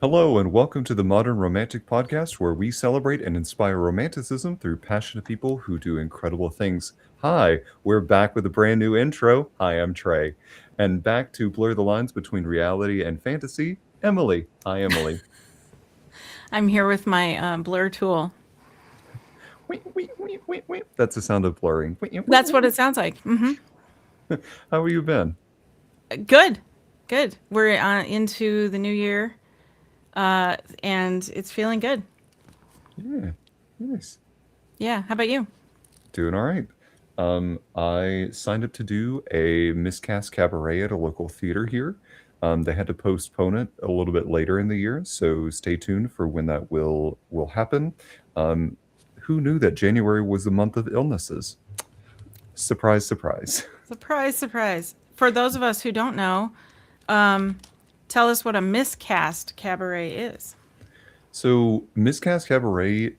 Hello, and welcome to the Modern Romantic Podcast, where we celebrate and inspire romanticism through passionate people who do incredible things. Hi, we're back with a brand new intro. Hi, I'm Trey. And back to blur the lines between reality and fantasy, Emily. Hi, Emily. I'm here with my blur tool. Wait, wait, wait, wait, wait. That's the sound of blurring. Wait, wait, That's what wait. it sounds like. How have you been? Good, good. We're into the new year, and it's feeling good. Yeah, nice. Yeah. How about you? Doing all right. I signed up to do a miscast cabaret at a local theater here. They had to postpone it a little bit later in the year, so stay tuned for when that will happen. Um, who knew that January was the month of illnesses? Surprise, surprise. Surprise, surprise. For those of us who don't know, um, tell us what a miscast cabaret is. So, miscast cabaret,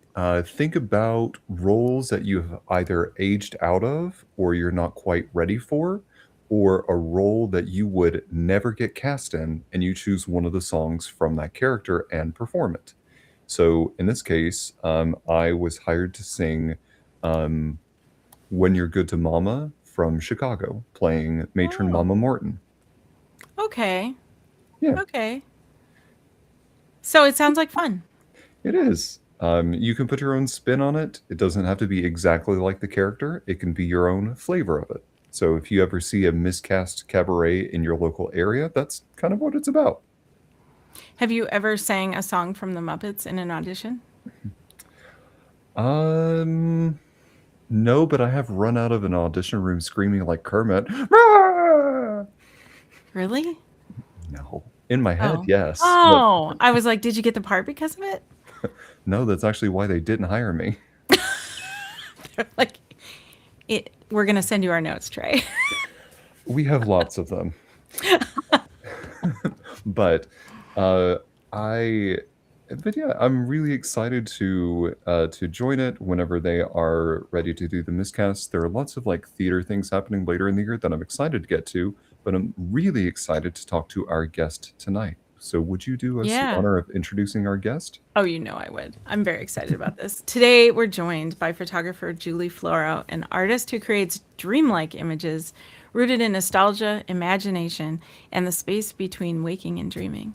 think about roles that you have either aged out of or you're not quite ready for, or a role that you would never get cast in, and you choose one of the songs from that character and perform it. So, in this case, I was hired to sing um, When You're Good to Mama from Chicago, playing matron Oh, Mama Morton. okay, Yeah. okay. So it sounds like fun. It is. You can put your own spin on it. It doesn't have to be exactly like the character. It can be your own flavor of it. So if you ever see a miscast cabaret in your local area, that's kind of what it's about. Have you ever sang a song from the Muppets in an audition? Um, no, but I have run out of an audition room screaming like Kermit. "Ah!" Really? No. In my head, Oh, yes. But oh. I was like, did you get the part because of it? no, that's actually why they didn't hire me. Like, we're gonna send you our notes, Trey. We have lots of them. But uh, I, but yeah, I'm really excited to join it whenever they are ready to do the miscast. There are lots of like theater things happening later in the year that I'm excited to get to, but I'm really excited to talk to our guest tonight. So, would you do us the Yeah. honor of introducing our guest? Oh, you know I would. I'm very excited about this. Today, we're joined by photographer Julie Floro, an artist who creates dreamlike images rooted in nostalgia, imagination, and the space between waking and dreaming.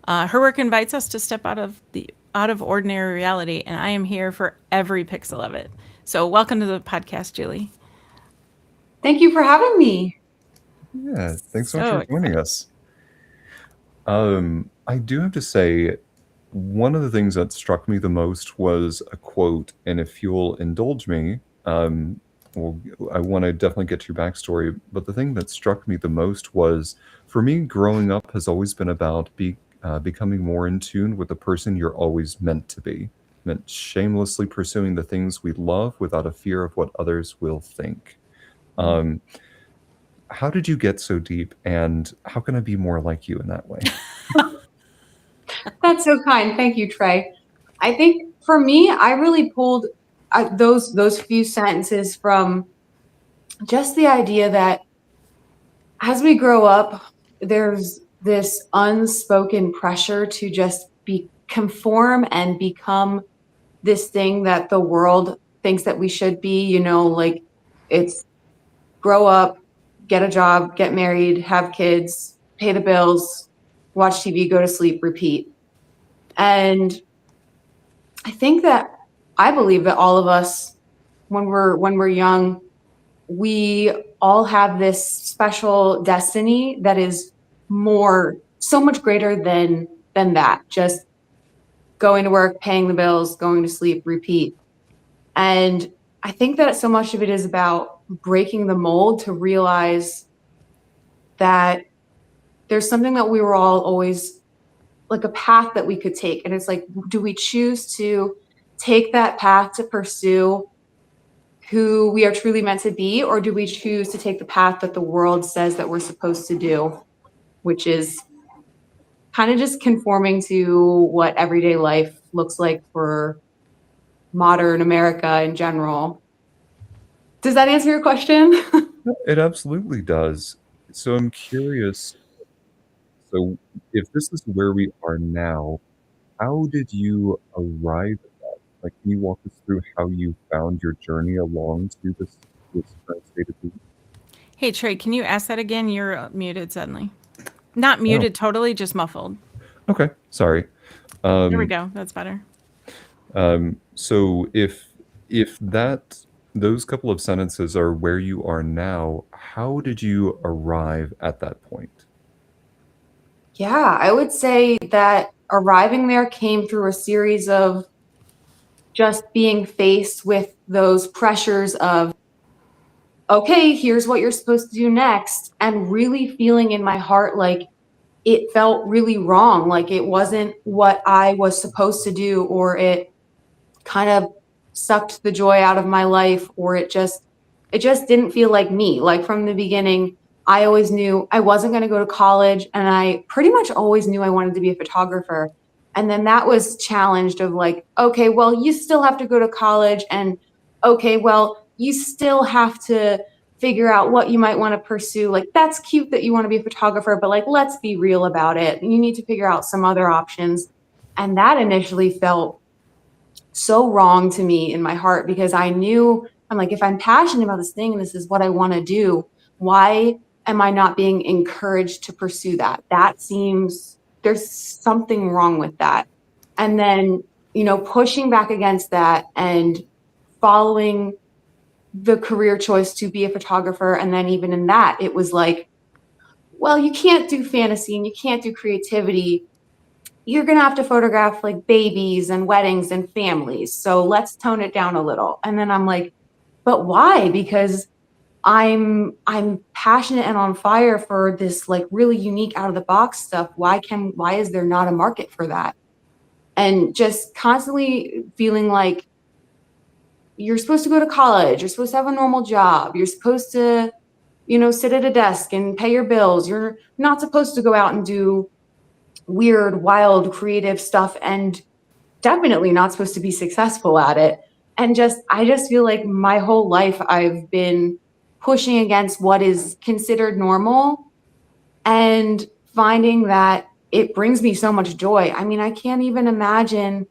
Her work invites us to step out of ordinary reality, and I am here for every pixel of it. So, welcome to the podcast, Julie. Thank you for having me. Yeah, thanks so much So for joining excited. us. I do have to say, one of the things that struck me the most was a quote, and if you'll indulge me, well, I want to definitely get to your backstory. But the thing that struck me the most was, for me, growing up has always been about becoming more in tune with the person you're always meant to be, meant shamelessly pursuing the things we love without a fear of what others will think. Um, how did you get so deep, and how can I be more like you in that way? That's so kind. Thank you, Trey. I think for me, I really pulled those few sentences from just the idea that as we grow up, there's this unspoken pressure to just be conform and become this thing that the world thinks that we should be. Like it's grow up, get a job, get married, have kids, pay the bills, watch TV, go to sleep, repeat. And I believe that all of us, when we're young, we all have this special destiny that is so much greater than that. Just going to work, paying the bills, going to sleep, repeat. And I think that so much of it is about breaking the mold to realize that there's something that we were all always like a path that we could take. And it's like, do we choose to take that path to pursue who we are truly meant to be? Or do we choose to take the path that the world says that we're supposed to do, which is kind of just conforming to what everyday life looks like for modern America in general? Does that answer your question? It absolutely does. So I'm curious. So if this is where we are now, how did you arrive at that? Like, can you walk us through how you found your journey along to this current state of being? Hey, Trey, can you ask that again? You're muted suddenly. Not Oh, muted totally, just muffled. okay. Sorry. There we Um, go. That's better. so if those couple of sentences are where you are now, how did you arrive at that point? Yeah, I would say that arriving there came through a series of just being faced with those pressures of, okay, here's what you're supposed to do next, and really feeling in my heart like it felt really wrong, like it wasn't what I was supposed to do, or it kind of sucked the joy out of my life, or it just didn't feel like me. Like from the beginning, I always knew I wasn't going to go to college, and I pretty much always knew I wanted to be a photographer. And then that was challenged of like, okay, well, you still have to go to college, and okay, well, you still have to figure out what you might want to pursue. Like that's cute that you want to be a photographer, but like let's be real about it. You need to figure out some other options. And that initially felt so wrong to me in my heart because I knew I'm like, if I'm passionate about this thing and this is what I want to do, why am I not being encouraged to pursue that? That seems there's something wrong with that. And then, pushing back against that and following the career choice to be a photographer. And then even in that, it was like, well, you can't do fantasy and you can't do creativity. You're going to have to photograph like babies and weddings and families. So let's tone it down a little. And then I'm like, but why? Because I'm passionate and on fire for this like really unique out of the box stuff. Why is there not a market for that? And just constantly feeling like you're supposed to go to college, you're supposed to have a normal job, you're supposed to, sit at a desk and pay your bills. You're not supposed to go out and do weird, wild, creative stuff, and definitely not supposed to be successful at it. And I just feel like my whole life I've been pushing against what is considered normal and finding that it brings me so much joy. I mean, I can't even imagine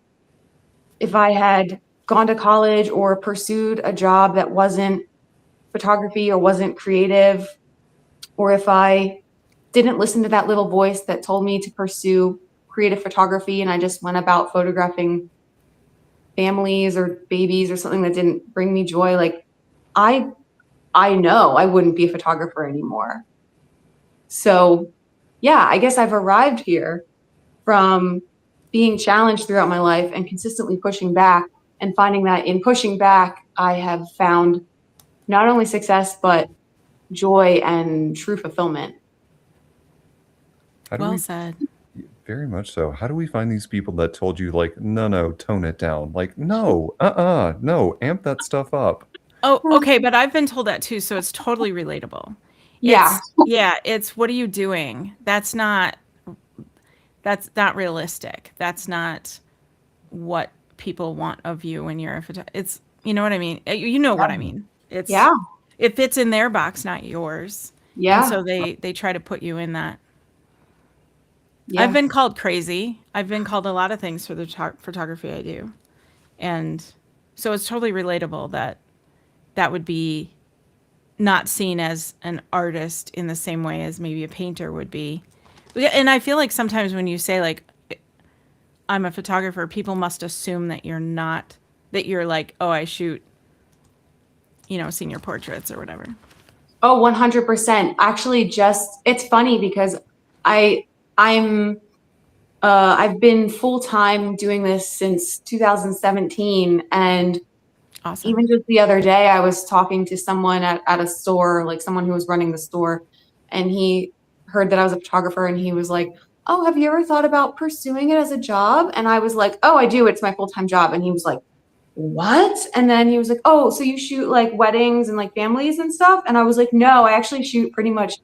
if I had gone to college or pursued a job that wasn't photography or wasn't creative, or if I didn't listen to that little voice that told me to pursue creative photography and I just went about photographing families or babies or something that didn't bring me joy. Like I I know I wouldn't be a photographer anymore. So yeah, I guess I've arrived here from being challenged throughout my life and consistently pushing back, and finding that in pushing back, I have found not only success, but joy and true fulfillment. How do Well we said. Very much so. How do we find these people that told you like, no, no, tone it down? Like, no, no, amp that stuff up. Oh, okay, but I've been told that too, so it's totally relatable. Yeah. It's what are you doing? That's not realistic. That's not what people want of you when you're a photographer. It's you know what I mean. You know what I mean. Yeah. It fits in their box, not yours. And Yeah. so they try to put you in that. I've Yeah. been called crazy. I've been called a lot of things for the photography I do. And so it's totally relatable that that would be not seen as an artist in the same way as maybe a painter would be. And I feel like sometimes when you say like I'm a photographer, people must assume that you're not, that you're like, oh, I shoot, senior portraits or whatever. Oh, 100%. Actually, it's funny because I I'm I've been full time doing this since 2017, and Awesome. even just the other day, I was talking to someone at a store, like someone who was running the store, and he heard that I was a photographer, and he was like, "Oh, have you ever thought about pursuing it as a job?" And I was like, "Oh, I do. It's my full time job." And he was like, "What?" And then he was like, "Oh, so you shoot like weddings and like families and stuff?" And I was like, "No, I actually shoot pretty much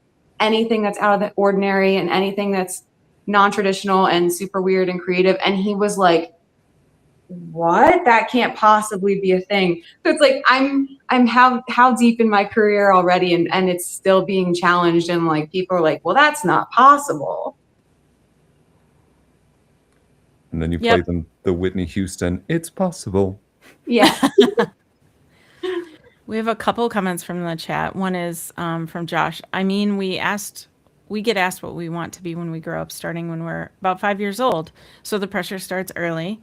anything that's out of the ordinary and anything that's non-traditional and super weird and creative." And he was like, "What? That can't possibly be a thing." So it's like I'm how deep in my career already, and it's still being challenged, and like people are like, "Well, that's not possible." And then you Yep. play them the Whitney Houston, "It's Possible." Yeah. We have a couple comments from the chat. One is from Josh. I mean, we get asked what we want to be when we grow up, starting when we're about 5 years old. So the pressure starts early.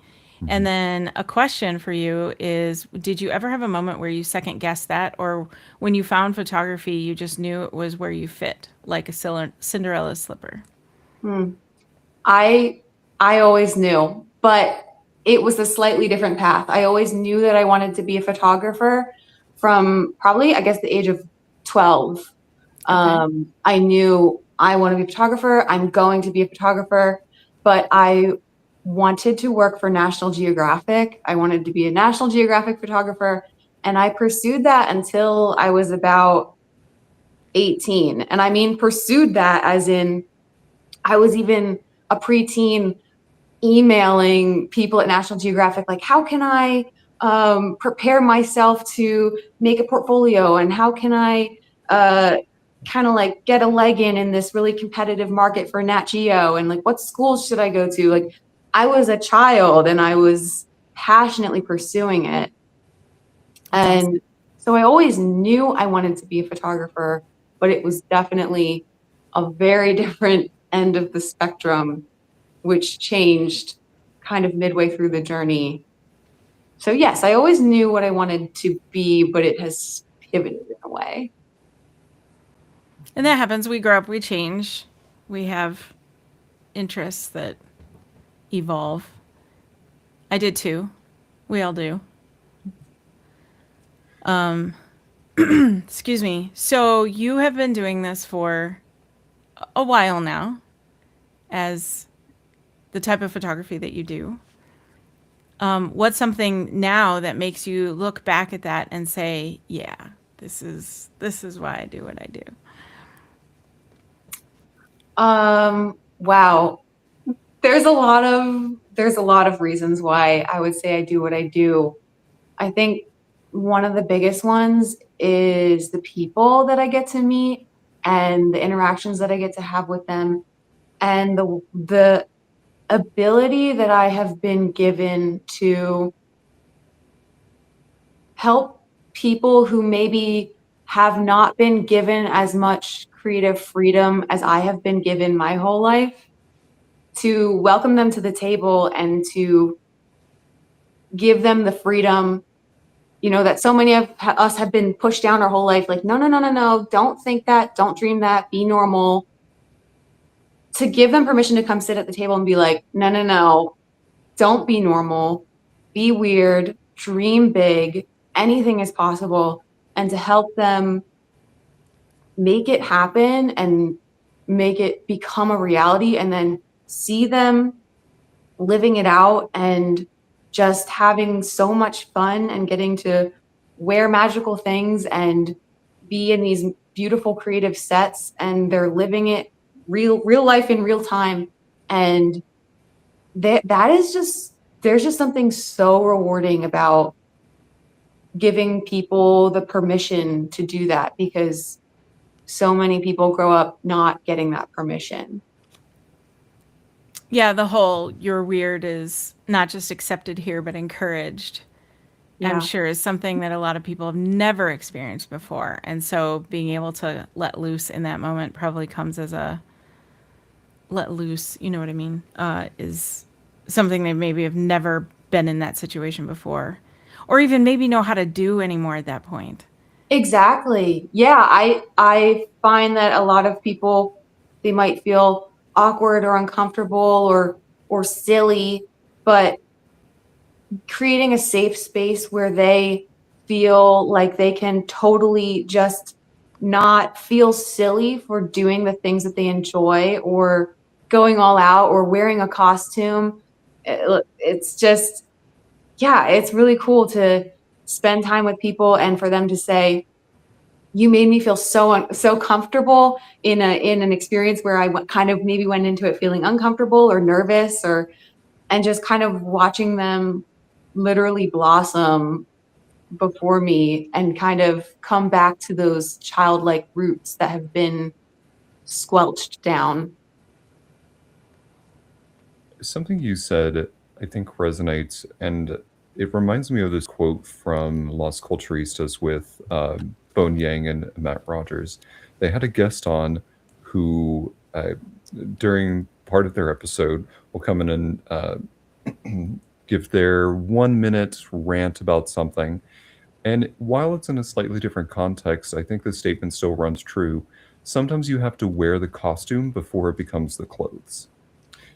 And then a question for you is, did you ever have a moment where you second guessed that? Or when you found photography, you just knew it was where you fit, like a Cinderella slipper? I always knew, but it was a slightly different path. I always knew that I wanted to be a photographer from probably, I guess, the age of 12. Okay. I knew I want to be a photographer. I'm going to be a photographer, but I wanted to work for National Geographic. I wanted to be a National Geographic photographer, and I pursued that until I was about 18. And I mean, pursued that as in I was even a preteen emailing people at National Geographic, like, how can I prepare myself to make a portfolio? And how can I kind of like get a leg in this really competitive market for Nat Geo? And like, what schools should I go to? Like, I was a child and I was passionately pursuing it. And so I always knew I wanted to be a photographer, but it was definitely a very different end of the spectrum, which changed kind of midway through the journey. So yes, I always knew what I wanted to be, but it has pivoted in a way. And that happens. We grow up, we change, we have interests that evolve. I did too. We all do. Excuse me. So you have been doing this for a while now as the type of photography that you do. What's something now that makes you look back at that and say, yeah, this is why I do what I do? Wow. There's a lot of reasons why I would say I do what I do. I think one of the biggest ones is the people that I get to meet and the interactions that I get to have with them, and the ability that I have been given to help people who maybe have not been given as much creative freedom as I have been given my whole life, to welcome them to the table and to give them the freedom, that so many of us have been pushed down our whole life. Like, no, no, no, no, no, don't think that, don't dream that, be normal. To give them permission to come sit at the table and be like, no, no, no, don't be normal, be weird, dream big, anything is possible, and to help them make it happen and make it become a reality, and then see them living it out and just having so much fun and getting to wear magical things and be in these beautiful creative sets, and they're living it real life in real time. And that is just, there's just something so rewarding about giving people the permission to do that, because so many people grow up not getting that permission. Yeah, the whole "you're weird" is not just accepted here, but encouraged. I'm Yeah. sure is something that a lot of people have never experienced before. And so being able to let loose in that moment probably comes as a let loose, you know what I mean, is something they maybe have never been in that situation before, or even maybe know how to do anymore at that point. Exactly. Yeah, I find that a lot of people, they might feel awkward or uncomfortable or silly, but creating a safe space where they feel like they can totally just not feel silly for doing the things that they enjoy, or going all out, or wearing a costume. It's just, yeah, it's really cool to spend time with people and for them to say, you made me feel so comfortable in an experience where kind of maybe went into it feeling uncomfortable or nervous, and just kind of watching them literally blossom before me and kind of come back to those childlike roots that have been squelched down. Something you said I think resonates, and it reminds me of this quote from Los Culturistas with Bone Yang and Matt Rogers. They had a guest on who, during part of their episode, will come in and give their 1 minute rant about something. And while it's in a slightly different context, I think the statement still runs true. Sometimes you have to wear the costume before it becomes the clothes.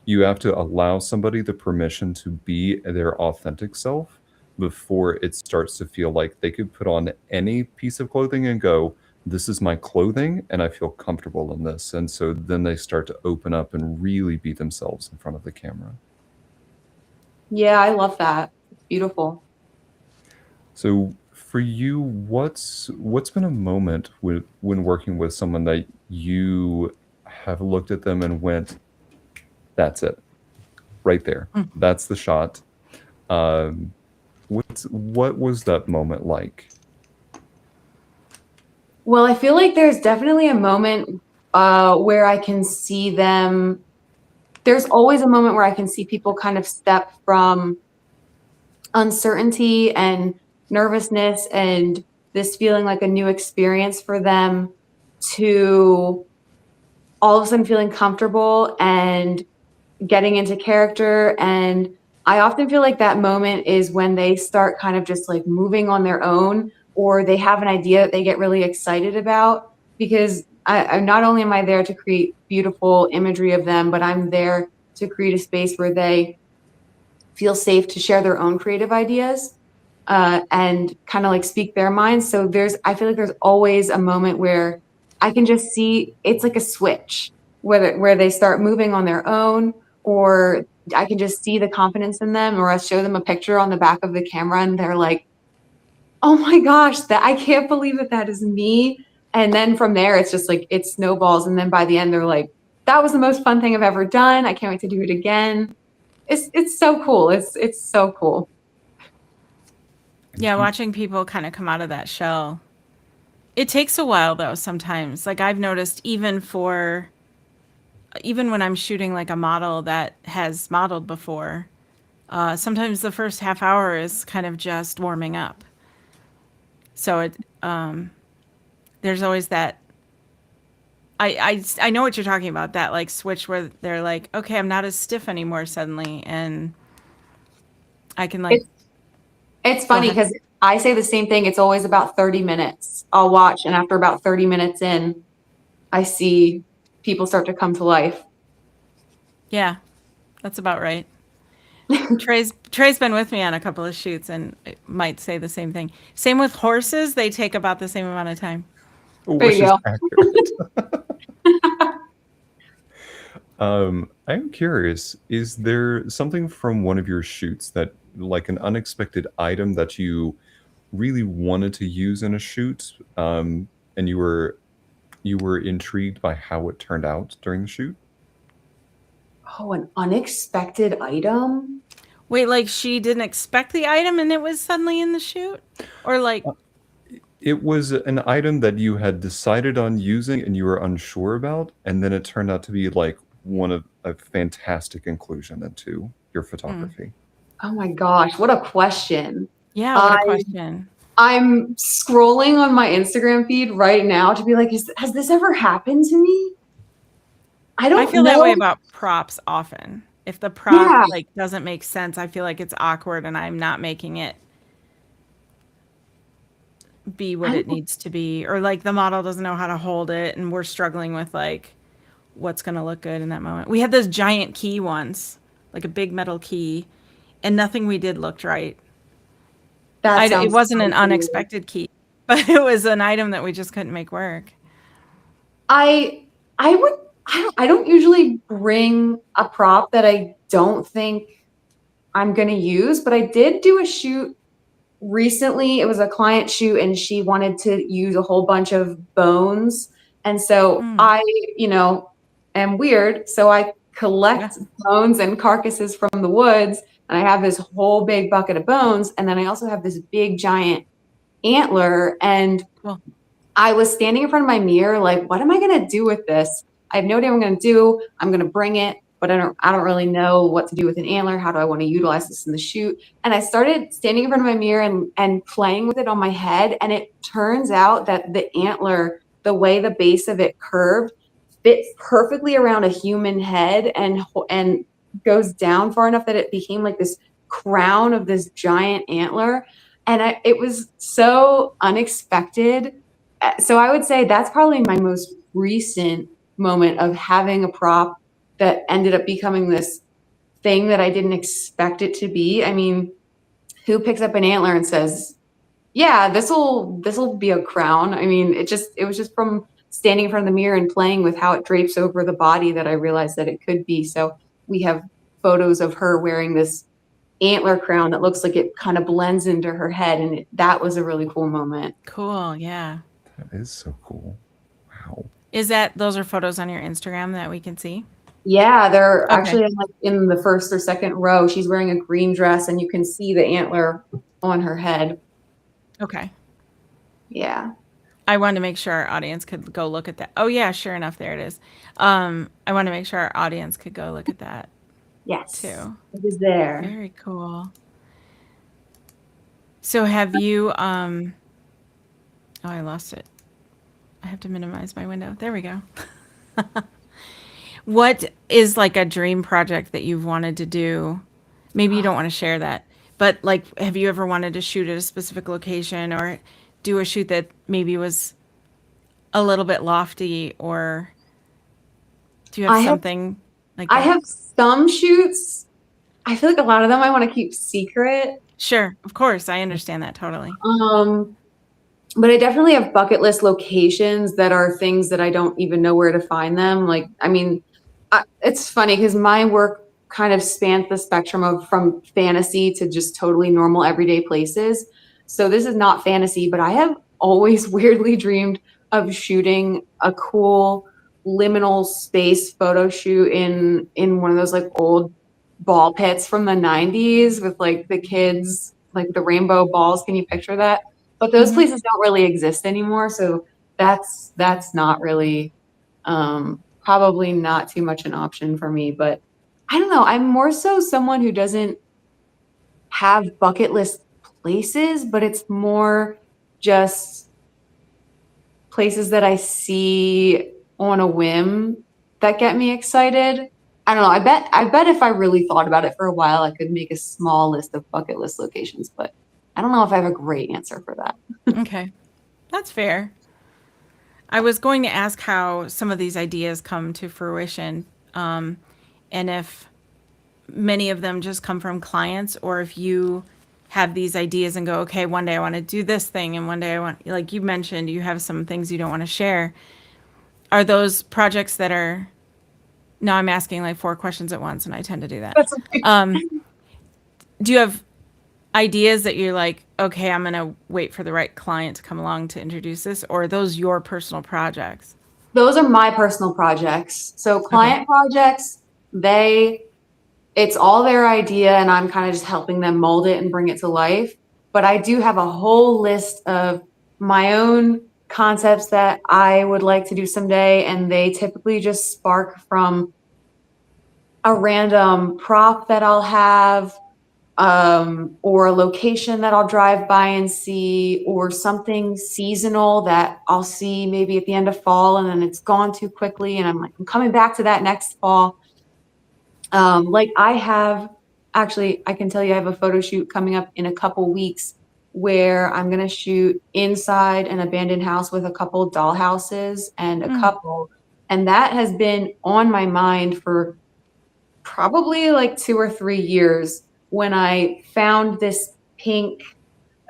You have to allow somebody the permission to be their authentic self before it starts to feel like they could put on any piece of clothing and go, this is my clothing and I feel comfortable in this. And so then they start to open up and really be themselves in front of the camera. Yeah, I love that. It's beautiful. So for you, what's been a moment when working with someone that you have looked at them and went, that's it, right there, that's the shot. What was that moment like? Well, I feel like there's definitely a moment where I can see them. There's always a moment where I can see people kind of step from uncertainty and nervousness and this feeling like a new experience for them to all of a sudden feeling comfortable and getting into character. And I often feel like that moment is when they start kind of just like moving on their own, or they have an idea that they get really excited about. Because I not only am I there to create beautiful imagery of them, but I'm there to create a space where they feel safe to share their own creative ideas and kind of like speak their minds. So I feel like there's always a moment where I can just see it's like a switch, where they start moving on their own, or I can just see the confidence in them, or I show them a picture on the back of the camera and they're like, oh my gosh, that I can't believe that is me. And then from there, it's just like it snowballs. And then by the end, they're like, that was the most fun thing I've ever done. I can't wait to do it again. It's so cool. It's so cool. Yeah, watching people kind of come out of that shell. It takes a while though sometimes. Like I've noticed even when I'm shooting like a model that has modeled before, sometimes the first half hour is kind of just warming up. So there's always that. I know what you're talking about, that like switch where they're like, okay, I'm not as stiff anymore suddenly, and I can like. It's funny because I say the same thing. It's always about 30 minutes. I'll watch, and after about 30 minutes in, I see people start to come to life. Yeah, that's about right. Trey's been with me on a couple of shoots and it might say the same thing. Same with horses; they take about the same amount of time. There Which you is go. accurate. I'm curious, is there something from one of your shoots that, like an unexpected item that you really wanted to use in a shoot, and you were intrigued by how it turned out during the shoot? Oh, an unexpected item? Wait, like she didn't expect the item and it was suddenly in the shoot, or like It was an item that you had decided on using and you were unsure about, and then it turned out to be like one of a fantastic inclusion into your photography. Oh my gosh, what a question. yeah, what a I question. I'm scrolling on my Instagram feed right now to be like, has this ever happened to me? I I don't feel that know. way about props often. If the prop Yeah, like doesn't make sense, I feel like it's awkward and I'm not making it be what I it needs to be, or like the model doesn't know how to hold it and we're struggling with like what's going to look good in that moment. We had this giant key once, like a big metal key, and nothing we did looked right. that It sounds wasn't so an cool. unexpected key, but it was an item that we just couldn't make work. I I would I don't usually bring a prop that I don't think I'm gonna use, but I did do a shoot recently. It was a client shoot and she wanted to use a whole bunch of bones. And so Mm, I, you know, am weird. So I yeah. collect bones and carcasses from the woods. And I have this whole big bucket of bones. And then I also have this big giant antler. And Cool. I was standing in front of my mirror, like, what am I going to do with this? I have no idea what I'm going to do. I'm going to bring it, but I don't really know what to do with an antler. How do I want to utilize this in the shoot? And I started standing in front of my mirror and playing with it on my head. And it turns out that the antler, the way the base of it curved, fits perfectly around a human head and goes down far enough that it became like this crown of this giant antler. And it was so unexpected. So I would say that's probably my most recent moment of having a prop that ended up becoming this thing that I didn't expect it to be. I mean, who picks up an antler and says, yeah, this'll be a crown? I mean, it was just from standing in front of the mirror and playing with how it drapes over the body that I realized that it could be. So we have photos of her wearing this antler crown that looks like it kind of blends into her head, and that was a really cool moment. Cool, yeah. That is so cool. Wow. Those are photos on your Instagram that we can see? Yeah, they're Okay. actually like in the first or second row. She's wearing a green dress, and you can see the antler on her head. Okay. Yeah. I wanted to make sure our audience could go look at that. Oh yeah, sure enough, there it is. I want to make sure our audience could go look at that Yes. too. It is there. Very cool. So have you oh, I lost it. I have to minimize my window. There we go. What is like a dream project that you've wanted to do? Maybe you don't want to share that, but like, have you ever wanted to shoot at a specific location or do a shoot that maybe was a little bit lofty, or do you have something like that? I have some shoots. I feel like a lot of them I want to keep secret. Sure, of course, I understand that totally. But I definitely have bucket list locations that are things that I don't even know where to find them. Like, I mean, it's funny because my work kind of spans the spectrum of from fantasy to just totally normal everyday places. So this is not fantasy, but I have always weirdly dreamed of shooting a cool liminal space photo shoot in one of those like old ball pits from the 90s with like the kids, like the rainbow balls. Can you picture that? But those places don't really exist anymore. So that's not really probably not too much an option for me. But I don't know. I'm more so someone who doesn't have bucket list places, but it's more just places that I see on a whim that get me excited. I don't know. I bet if I really thought about it for a while, I could make a small list of bucket list locations, but I don't know if I have a great answer for that. Okay, that's fair. I was going to ask how some of these ideas come to fruition, and if many of them just come from clients, or if you have these ideas and go, okay, one day I want to do this thing, and one day I want, like you mentioned, you have some things you don't want to share. Are those projects that are, no, I'm asking like 4 questions at once, and I tend to do that. That's okay. Do you have ideas that you're like, okay, I'm going to wait for the right client to come along to introduce this, or are those your personal projects? Those are my personal projects. So client projects, it's all their idea and I'm kind of just helping them mold it and bring it to life. But I do have a whole list of my own concepts that I would like to do someday. And they typically just spark from a random prop that I'll have, or a location that I'll drive by and see, or something seasonal that I'll see maybe at the end of fall and then it's gone too quickly. And I'm like, I'm coming back to that next fall. Like I can tell you I have a photo shoot coming up in a couple weeks where I'm going to shoot inside an abandoned house with a couple doll houses and a couple. And that has been on my mind for probably like 2 or 3 years when I found this pink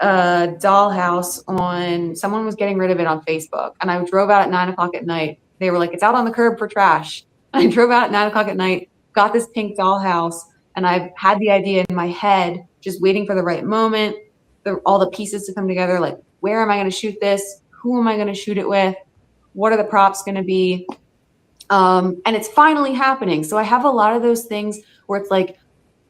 dollhouse someone was getting rid of it on Facebook. And I drove out at 9:00 at night. They were like, it's out on the curb for trash. I drove out at 9:00 at night, got this pink dollhouse, and I've had the idea in my head, just waiting for the right moment, all the pieces to come together. Like, where am I going to shoot this? Who am I going to shoot it with? What are the props going to be? And it's finally happening. So I have a lot of those things where it's like,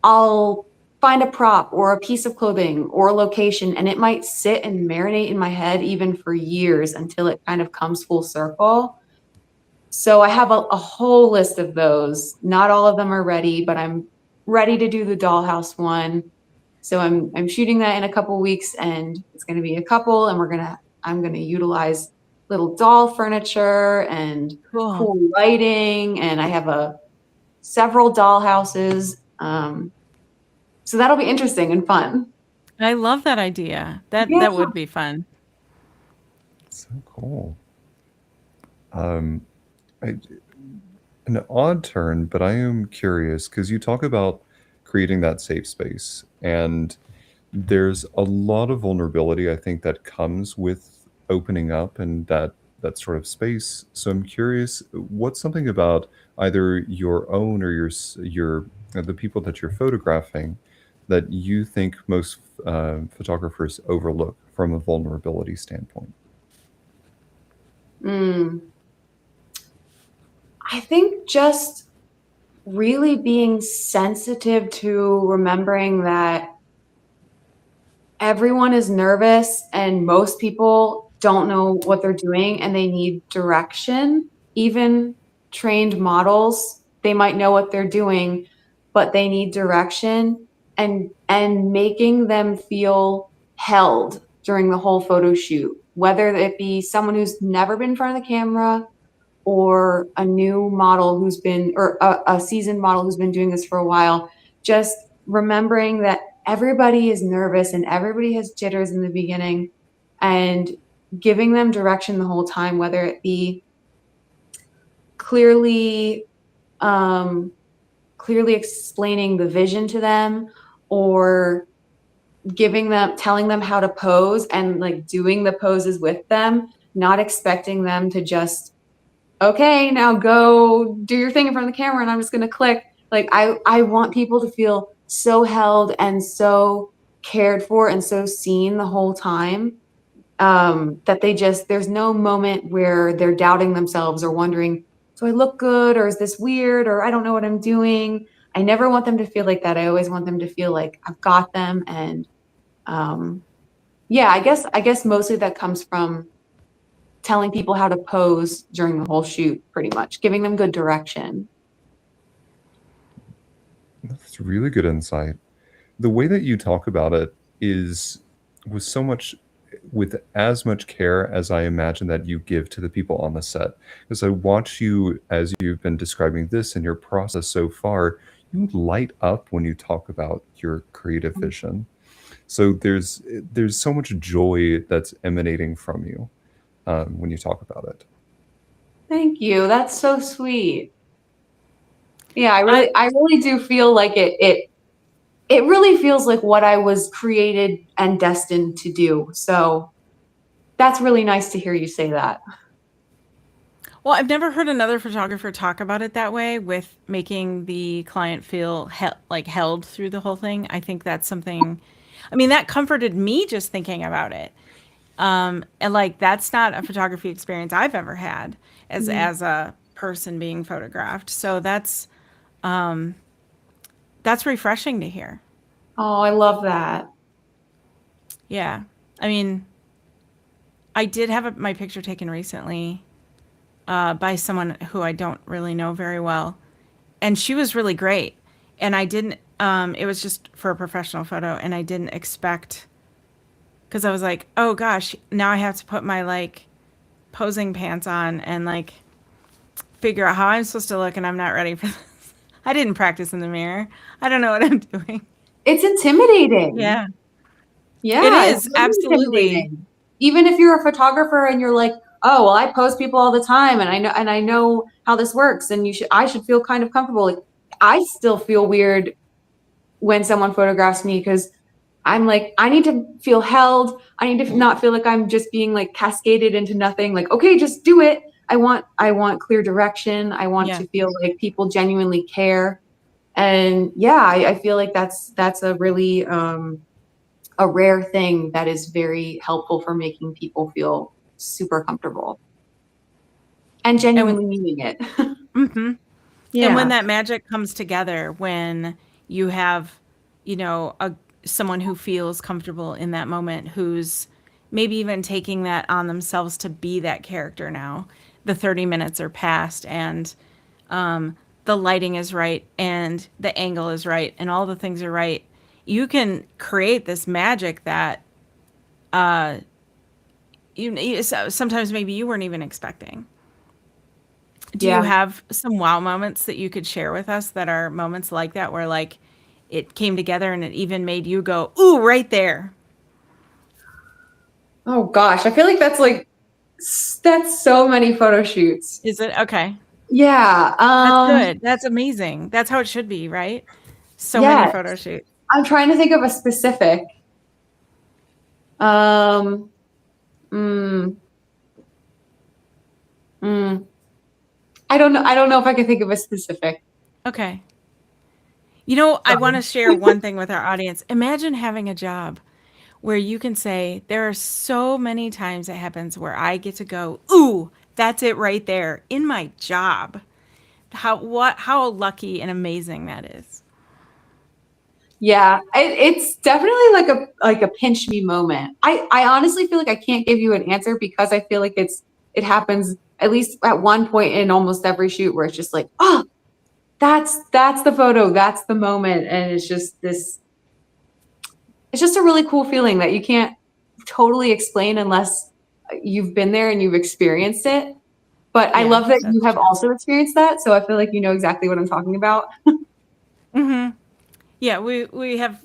I'll find a prop or a piece of clothing or a location, and it might sit and marinate in my head even for years until it kind of comes full circle. So I have a whole list of those. Not all of them are ready, but I'm ready to do the dollhouse one. So I'm shooting that in a couple weeks, and it's going to be a couple, and I'm gonna utilize little doll furniture and Cool. cool lighting, and I have several dollhouses. So that'll be interesting and fun. I love that idea. That Yeah. that would be fun. So cool. Um, I, an odd turn, but I am curious because you talk about creating that safe space, and there's a lot of vulnerability I think that comes with opening up and that sort of space. So I'm curious, what's something about either your own or your the people that you're photographing that you think most photographers overlook from a vulnerability standpoint? Mm. I think just really being sensitive to remembering that everyone is nervous and most people don't know what they're doing and they need direction. Even trained models, they might know what they're doing, but they need direction, and making them feel held during the whole photo shoot, whether it be someone who's never been in front of the camera or a new model who's been, or a seasoned model who's been doing this for a while, just remembering that everybody is nervous and everybody has jitters in the beginning, and giving them direction the whole time, whether it be clearly um, clearly explaining the vision to them, or telling them how to pose and like doing the poses with them, not expecting them to just, okay, now go do your thing in front of the camera and I'm just going to click. Like I want people to feel so held and so cared for and so seen the whole time, that there's no moment where they're doubting themselves or wondering, do I look good, or is this weird, or I don't know what I'm doing. I never want them to feel like that. I always want them to feel like I've got them. And um, yeah, I guess mostly that comes from telling people how to pose during the whole shoot, pretty much giving them good direction. That's really good insight. The way that you talk about it is with so much with as much care as I imagine that you give to the people on the set. Because I watch you as you've been describing this and your process so far, you light up when you talk about your creative vision. So there's so much joy that's emanating from you when you talk about it. Thank you. That's so sweet. Yeah, I I really do feel like it really feels like what I was created and destined to do. So that's really nice to hear you say that. well, I've never heard another photographer talk about it that way, with making the client feel like held through the whole thing. I think that's something. I mean, that comforted me just thinking about it. And like that's not a photography experience I've ever had Mhm. as a person being photographed. So that's refreshing to hear. Oh, I love that. Yeah. I mean, I did have my picture taken recently by someone who I don't really know very well, and she was really great. And I didn't. It was just for a professional photo, and I didn't expect, because I was like, oh gosh, now I have to put my like posing pants on and like figure out how I'm supposed to look, and I'm not ready for this. I didn't practice in the mirror. I don't know what I'm doing. It's intimidating. Yeah, it Yeah, it's is really absolutely. intimidating. Even if you're a photographer and you're like, oh, well, I pose people all the time and I know how this works and I should feel kind of comfortable. Like I still feel weird when someone photographs me because I'm like, I need to feel held. I need to not feel like I'm just being like cascaded into nothing. Like, okay, just do it. I want clear direction. I want Yeah. to feel like people genuinely care. And yeah, I feel like that's a really a rare thing that is very helpful for making people feel super comfortable and And when, genuinely meaning it. hmm and when Yeah. that magic comes together, when you have, a someone who feels comfortable in that moment, who's maybe even taking that on themselves to be that character now. The 30 minutes are past, and the lighting is right, and the angle is right, and all the things are right. You can create this magic that sometimes maybe you weren't even expecting. Do you Yeah. have some wow moments that you could share with us that are moments like that where like it came together and it even made you go, ooh, right there? Oh gosh, I feel like that's so many photo shoots. Is it? Okay. Yeah. That's good. That's amazing. That's how it should be, right? So many Yes. photo shoots. I'm trying to think of a specific. Um, mm, mm. I don't know. I don't know if I can think of a specific. Okay. You know, I want to share one thing with our audience. Imagine having a job where you can say, there are so many times it happens where I get to go, ooh, that's it right there in my job. How lucky and amazing that is. Yeah, it's definitely like a pinch me moment. I honestly feel like I can't give you an answer because I feel like it happens at least at one point in almost every shoot where it's just like, oh, that's the photo, that's the moment, and it's just a really cool feeling that you can't totally explain unless you've been there and you've experienced it. But I Yeah, love that you that's have true. also experienced that, so I feel like you know exactly what I'm talking about. Yeah, we have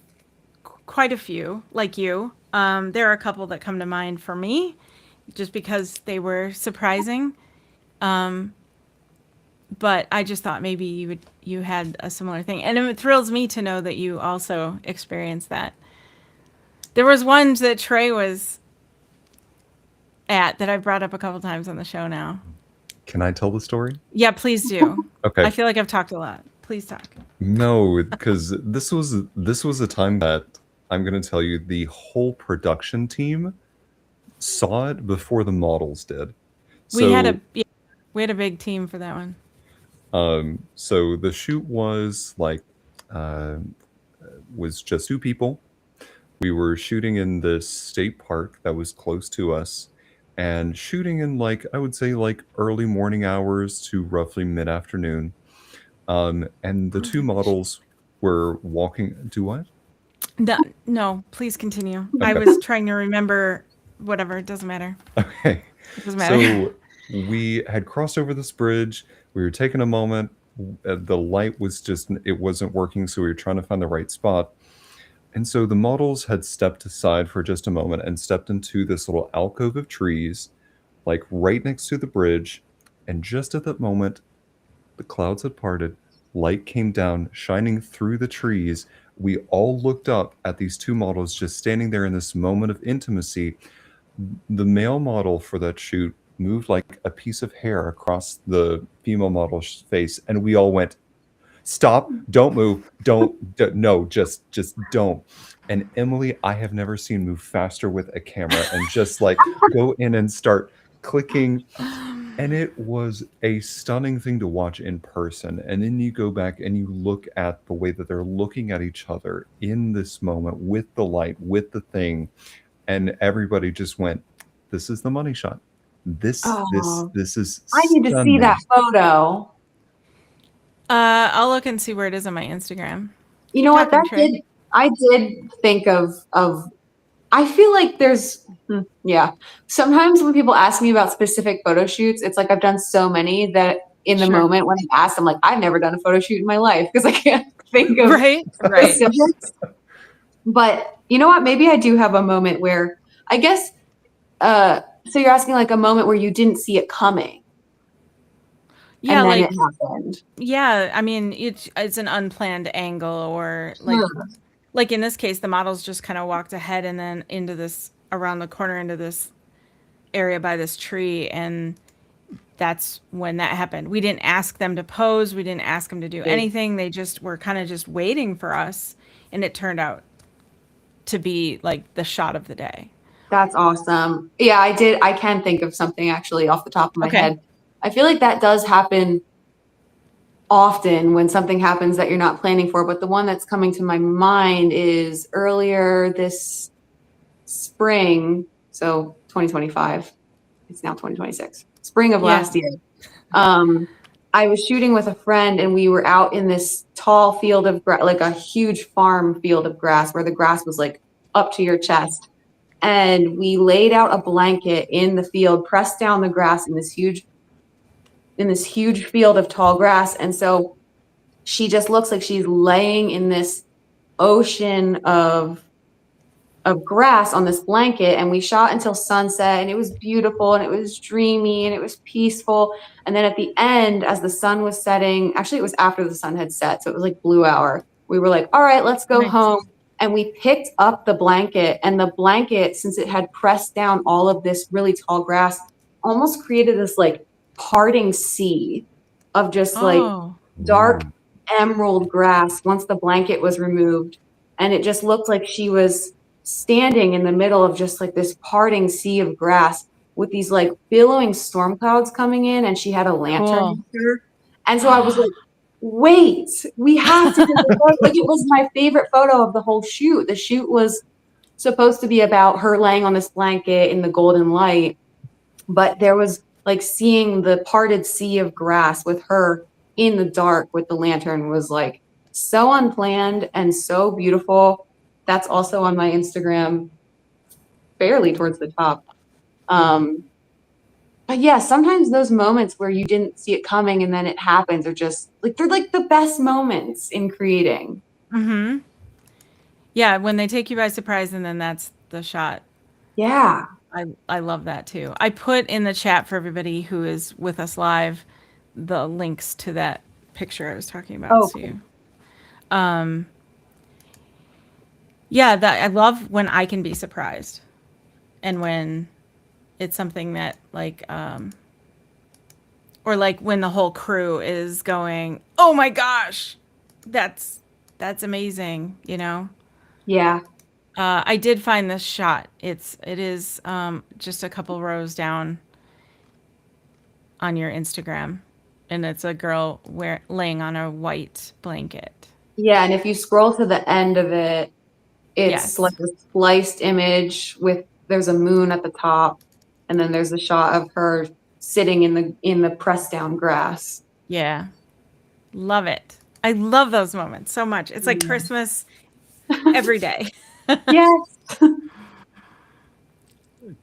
quite a few like you. There are a couple that come to mind for me just because they were surprising. But I just thought maybe you had a similar thing. And it thrills me to know that you also experienced that. There was one that Trey was at that I brought up a couple times on the show now. Can I tell the story? Yeah, please do. Okay. I feel like I've talked a lot. Please talk. No, because this was a time that I'm going to tell you the whole production team saw it before the models did. We had So we had a big team for that one. so the shoot uh, was just two people. We were shooting in this state park that was close to us, and shooting in like I would say like early morning hours to roughly mid afternoon. And the two models were walking. Do what? No, no, please continue. I Okay. was trying to remember whatever. It doesn't matter. Okay. It doesn't matter. So we had crossed over this bridge. We were taking a moment. The light was just, it wasn't working. So we were trying to find the right spot. And so the models had stepped aside for just a moment and stepped into this little alcove of trees, like right next to the bridge. And just at that moment, the clouds had parted, light came down, shining through the trees. We all looked up at these two models just standing there in this moment of intimacy. The male model for that shoot moved like a piece of hair across the female model's face, and we all went, "Stop! Don't move! No! Just don't!" And Emily, I have never seen move faster with a camera and just like go in and start clicking. And it was a stunning thing to watch in person. And then you go back and you look at the way that they're looking at each other in this moment with the light, with the thing, and everybody just went, "This is the money shot. This this Oh, this is I need to see that stunning." photo. I'll look and see where it is on my Instagram. You Keep know what? talking, Trey. I did think of I feel like yeah. Sometimes when people ask me about specific photo shoots, it's like I've done so many that in the Sure. moment when I'm asked, I'm like, I've never done a photo shoot in my life because I can't think of Right? Right. specifics. But you know what? Maybe I do have a moment where I guess so you're asking like a moment where you didn't see it coming Yeah, and then like it happened. yeah, I mean it's an unplanned angle or Hmm. like in this case the models just kind of walked ahead and then into this around the corner into this area by this tree, and that's when that happened. We didn't ask them to pose, we didn't ask them to do anything. They just were kind of just waiting for us, and it turned out to be like the shot of the day. That's awesome. Yeah, I did. I can think of something actually off the top of my Okay. head. I feel like that does happen often when something happens that you're not planning for. But the one that's coming to my mind is earlier this spring. So 2025, it's now 2026, spring of Yeah. last year. I was shooting with a friend and we were out in this tall field of like a huge farm field of grass where the grass was like up to your chest. And we laid out a blanket in the field, pressed down the grass in this huge field of tall grass. And so she just looks like she's laying in this ocean of grass on this blanket, and we shot until sunset, and it was beautiful and it was dreamy and it was peaceful. And then at the end, as the sun was setting, actually it was after the sun had set, so it was like blue hour, we were like, all right, let's go Nice. home. And we picked up the blanket, and the blanket, since it had pressed down all of this really tall grass, almost created this like parting sea of just like Oh, dark emerald grass once the blanket was removed. And it just looked like she was standing in the middle of just like this parting sea of grass with these like billowing storm clouds coming in, and she had a lantern Cool. with her. And so I was like, wait, we have to get the photo. Like, it was my favorite photo of the whole shoot. The shoot was supposed to be about her laying on this blanket in the golden light, but there was like seeing the parted sea of grass with her in the dark with the lantern was like so unplanned and so beautiful. That's also on my Instagram, fairly towards the top. But yeah, sometimes those moments where you didn't see it coming and then it happens are just like, they're like the best moments in creating. Mm-hmm. Yeah, when they take you by surprise and then that's the shot. Yeah. I love that too. I put in the chat for everybody who is with us live the links to that picture I was talking about. Oh, So you, yeah, that I love when I can be surprised, and when it's something that like, or like when the whole crew is going, "Oh my gosh, that's amazing," you know. yeah. I did find this shot. It is just a couple rows down on your Instagram, and it's a girl laying on a white blanket. Yeah. And if you scroll to the end of it, it's Yes. like a spliced image with, there's a moon at the top, and then there's a shot of her sitting in the pressed down grass. Yeah. Love it. I love those moments so much. It's like Christmas every day. Yes.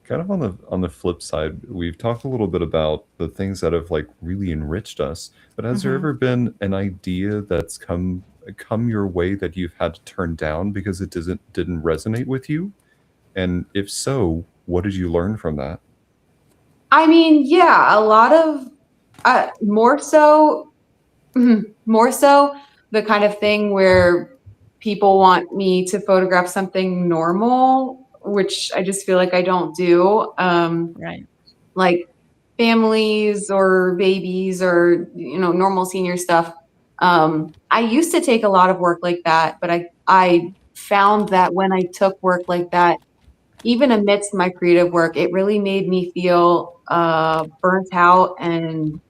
Kind of on the flip side, we've talked a little bit about the things that have like really enriched us, but has there ever been an idea that's come your way that you've had to turn down because it didn't resonate with you? And if so, what did you learn from that? I mean, yeah, a lot of more so the kind of thing where people want me to photograph something normal, which I just feel like I don't do. Right. Like families or babies or, you know, normal senior stuff. I used to take a lot of work like that, but I found that when I took work like that, even amidst my creative work, it really made me feel burnt out and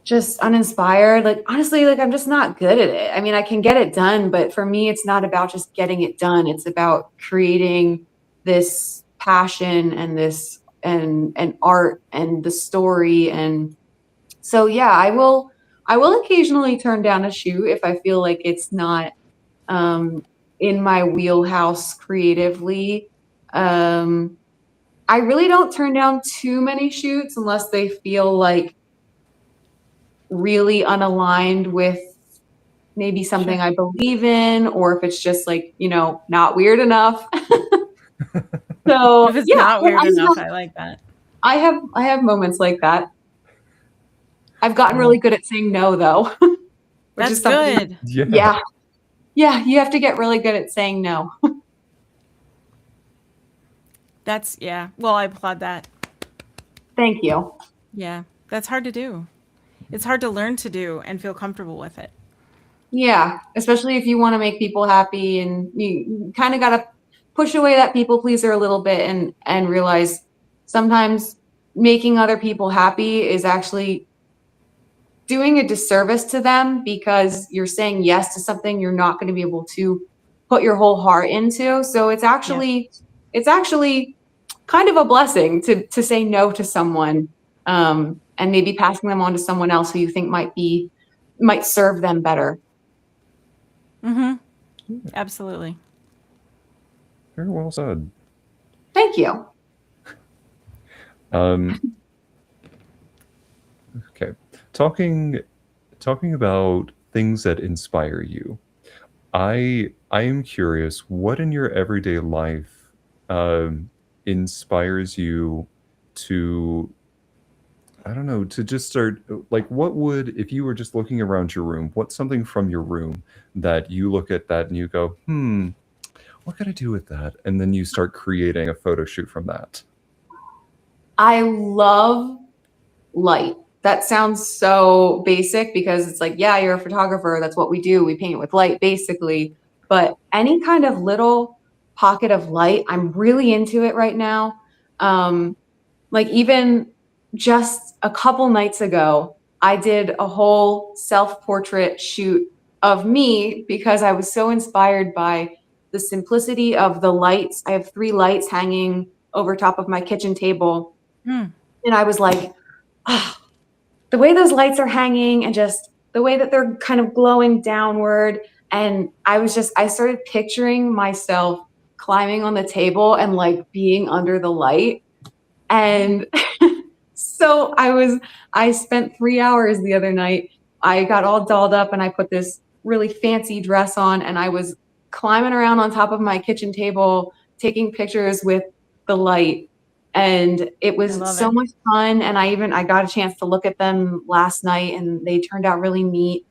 just uninspired. Like, honestly, like, I'm just not good at it. I mean, I can get it done, but for me, it's not about just getting it done. It's about creating this passion and this and art and the story. And so, yeah, I will occasionally turn down a shoot if I feel like it's not in my wheelhouse creatively. I really don't turn down too many shoots unless they feel like really unaligned with maybe something Sure. I believe in, or if it's just like, you know, not weird enough. So If it's yeah, not weird enough, I like that. I have moments like that. I've gotten really good at saying no though, which That's is something. good. Yeah. Yeah, you have to get really good at saying no. That's, yeah. Well, I applaud that. Thank you. Yeah. That's hard to do. It's hard to learn to do and feel comfortable with it. Yeah, especially if you want to make people happy, and you kind of got to push away that people pleaser a little bit and realize sometimes making other people happy is actually doing a disservice to them, because you're saying yes to something you're not going to be able to put your whole heart into. So it's actually kind of a blessing to say no to someone, and maybe passing them on to someone else who you think might serve them better. Absolutely. Very well said. Thank you. Okay. Talking about things that inspire you. I am curious, what in your everyday life inspires you to, I don't know, to just start, like, what would, if you were just looking around your room, what's something from your room that you look at that and you go, what could I do with that? And then you start creating a photo shoot from that. I love light. That sounds so basic because it's like, yeah, you're a photographer. That's what we do. We paint with light, basically. But any kind of little pocket of light, I'm really into it right now. Like even just a couple nights ago, I did a whole self-portrait shoot of me because I was so inspired by the simplicity of the lights. I have 3 lights hanging over top of my kitchen table. And I was like, oh, the way those lights are hanging and just the way that they're kind of glowing downward. And I started picturing myself climbing on the table and like being under the light. And so I spent 3 hours the other night. I got all dolled up and I put this really fancy dress on and I was climbing around on top of my kitchen table, taking pictures with the light. And it was so much fun. And I got a chance to look at them last night and they turned out really neat.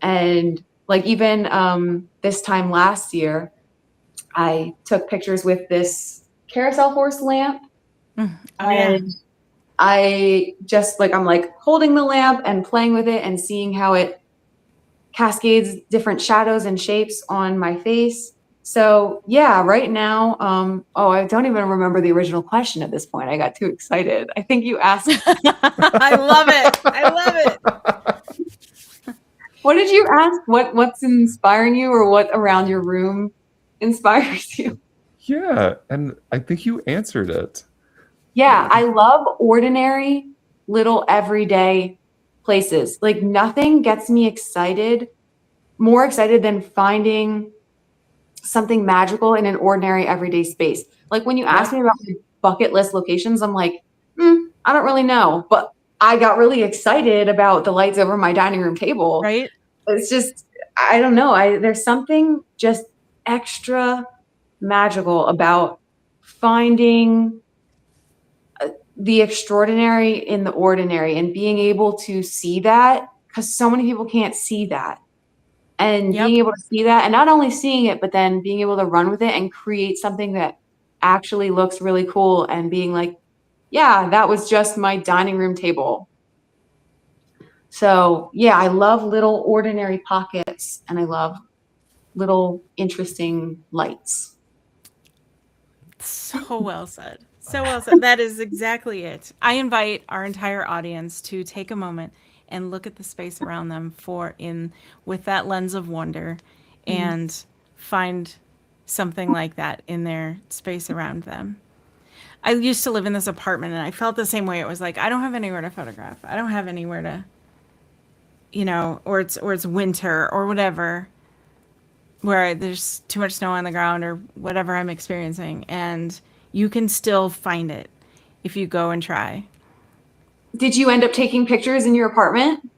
And like even this time last year, I took pictures with this carousel horse lamp. And I just like, I'm like holding the lamp and playing with it and seeing how it cascades different shadows and shapes on my face. So yeah, right now, I don't even remember the original question at this point. I got too excited. I think you asked. I love it. I love it. What did you ask? What's inspiring you, or what around your room inspires you? Yeah, and I think you answered it. Yeah, I love ordinary little everyday places. Like nothing gets me more excited than finding something magical in an ordinary everyday space. Like when you ask me about my bucket list locations, I'm like, I don't really know, but I got really excited about the lights over my dining room table. Right? It's just, I don't know. There's something just extra magical about finding the extraordinary in the ordinary and being able to see that, because so many people can't see that. And being able to see that and not only seeing it, but then being able to run with it and create something that actually looks really cool and being like, yeah, that was just my dining room table. So yeah, I love little ordinary pockets and I love little interesting lights. So well said. So well said. That is exactly it. I invite our entire audience to take a moment and look at the space around them with that lens of wonder and find something like that in their space around them. I used to live in this apartment and I felt the same way. It was like I don't have anywhere to photograph. I don't have anywhere to, or it's winter or whatever, where there's too much snow on the ground or whatever I'm experiencing, and you can still find it if you go and try. Did you end up taking pictures in your apartment?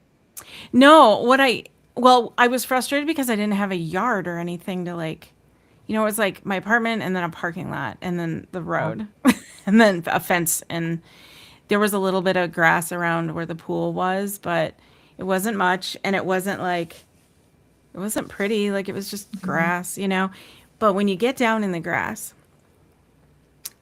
No, I was frustrated because I didn't have a yard or anything to like, it was like my apartment and then a parking lot and then the road and then a fence. And there was a little bit of grass around where the pool was, but it wasn't much. And it wasn't pretty. Like it was just grass, but when you get down in the grass,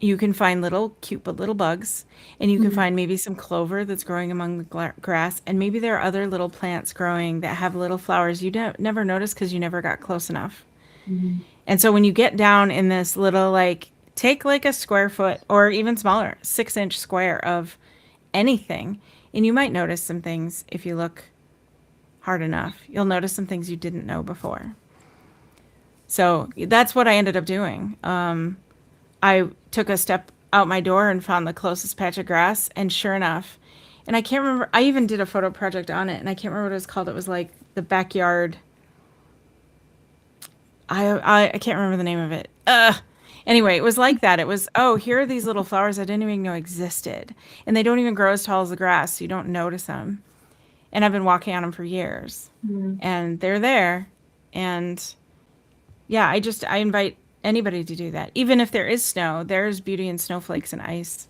you can find cute little bugs, and you can find maybe some clover that's growing among the grass, and maybe there are other little plants growing that have little flowers you never noticed because you never got close enough. And so when you get down in this little, take like a square foot or even smaller, 6-inch square of anything, and you might notice some things if you look hard enough. You'll notice some things you didn't know before. So that's what I ended up doing. I took a step out my door and found the closest patch of grass, and sure enough, and I can't remember. I even did a photo project on it, and I can't remember what it was called. It was like the backyard. I can't remember the name of it. Anyway, it was like that. It was, oh, here are these little flowers I didn't even know existed, and they don't even grow as tall as the grass, so you don't notice them. And I've been walking on them for years, Mm. and they're there, and yeah, I invite anybody to do that. Even if there is snow, there's beauty in snowflakes and ice.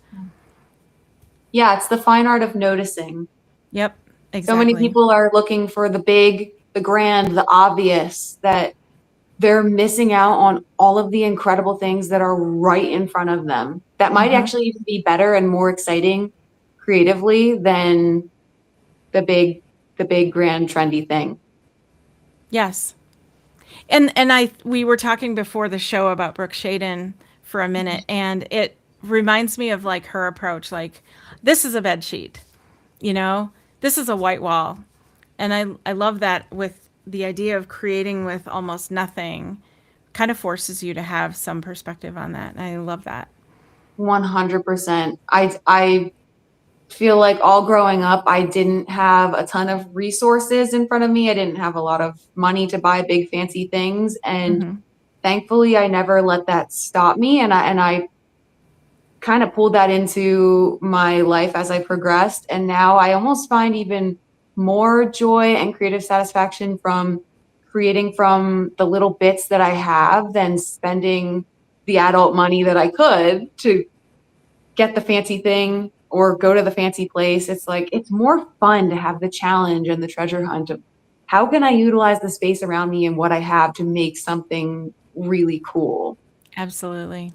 Yeah, it's the fine art of noticing. Yep, So many exactly. people are looking for the big, the grand, the obvious, that they're missing out on all of the incredible things that are right in front of them that might Hmm. actually even be better and more exciting creatively than the big, the big, grand, trendy thing. Yes. And I we were talking before the show about Brooke Shaden for a minute, and it reminds me of like her approach. Like, this is a bed sheet, you know, this is a white wall, and I love that with the idea of creating with almost nothing, kind of forces you to have some perspective on that. And I love that. 100%. I feel like all growing up, I didn't have a ton of resources in front of me. I didn't have a lot of money to buy big fancy things. And Hmm. thankfully I never let that stop me. And I kind of pulled that into my life as I progressed. And now I almost find even more joy and creative satisfaction from creating from the little bits that I have than spending the adult money that I could to get the fancy thing or go to the fancy place. It's like, it's more fun to have the challenge and the treasure hunt of how can I utilize the space around me and what I have to make something really cool. Absolutely.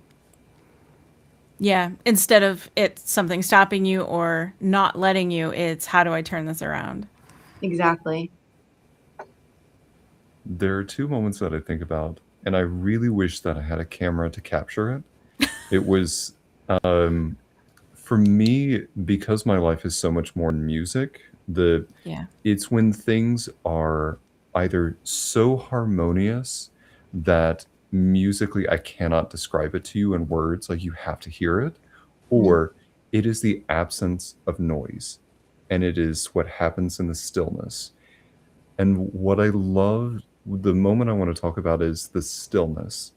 Yeah. Instead of it something stopping you or not letting you, it's how do I turn this around? Exactly. There are two moments that I think about, and I really wish that I had a camera to capture it. It was, um, for me, because my life is so much more in music, Yeah. it's when things are either so harmonious that musically I cannot describe it to you in words, like you have to hear it, Mm. or it is the absence of noise, and it is what happens in the stillness. And what I love, the moment I want to talk about is the stillness.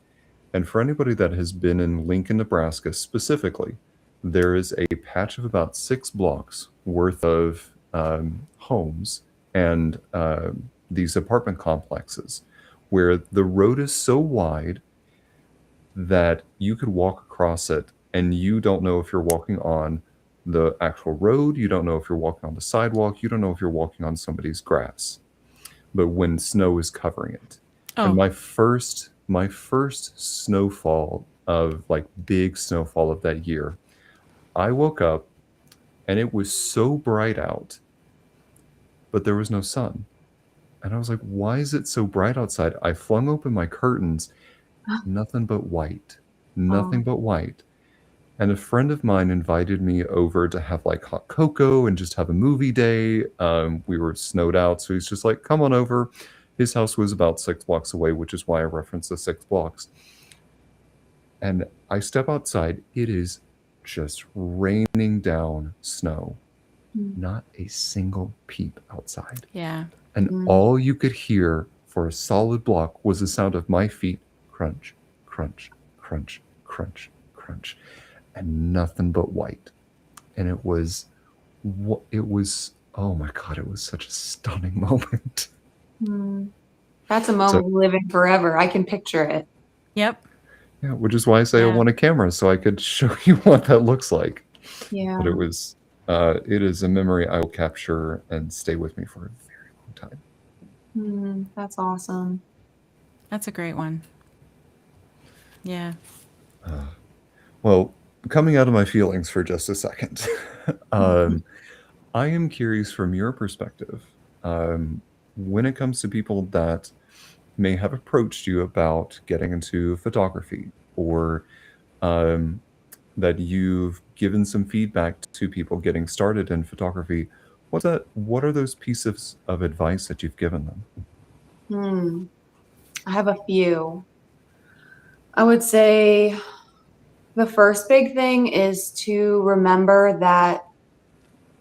And for anybody that has been in Lincoln, Nebraska specifically, there is a patch of about 6 blocks worth of homes and these apartment complexes where the road is so wide that you could walk across it and you don't know if you're walking on the actual road, you don't know if you're walking on the sidewalk, you don't know if you're walking on somebody's grass, but when snow is covering it. And Oh, my first snowfall of like big snowfall of that year, I woke up and it was so bright out, but there was no sun. And I was like, why is it so bright outside? I flung open my curtains, nothing but white, nothing Oh, but white. And a friend of mine invited me over to have like hot cocoa and just have a movie day. We were snowed out, so he's just like, "Come on over." His house was about 6 blocks away, which is why I referenced the 6 blocks. And I step outside. It is just raining down snow. mm, Not a single peep outside. yeah. And mm, all you could hear for a solid block was the sound of my feet crunch, crunch, crunch, crunch, crunch, and nothing but white. And it was, oh my god, it was such a stunning moment. mm. That's a So moment we live in forever. I can picture it. Yep. yeah, which is why I say I Yeah. want a camera so I could show you what that looks like. Yeah. But it is a memory I will capture and stay with me for a very long time. That's awesome. That's a great one. Yeah. Well, coming out of my feelings for just a second, um, I am curious from your perspective, um, when it comes to people that may have approached you about getting into photography or um, that you've given some feedback to people getting started in photography. What are those pieces of advice that you've given them? Hmm. I have a few. I would say the first big thing is to remember that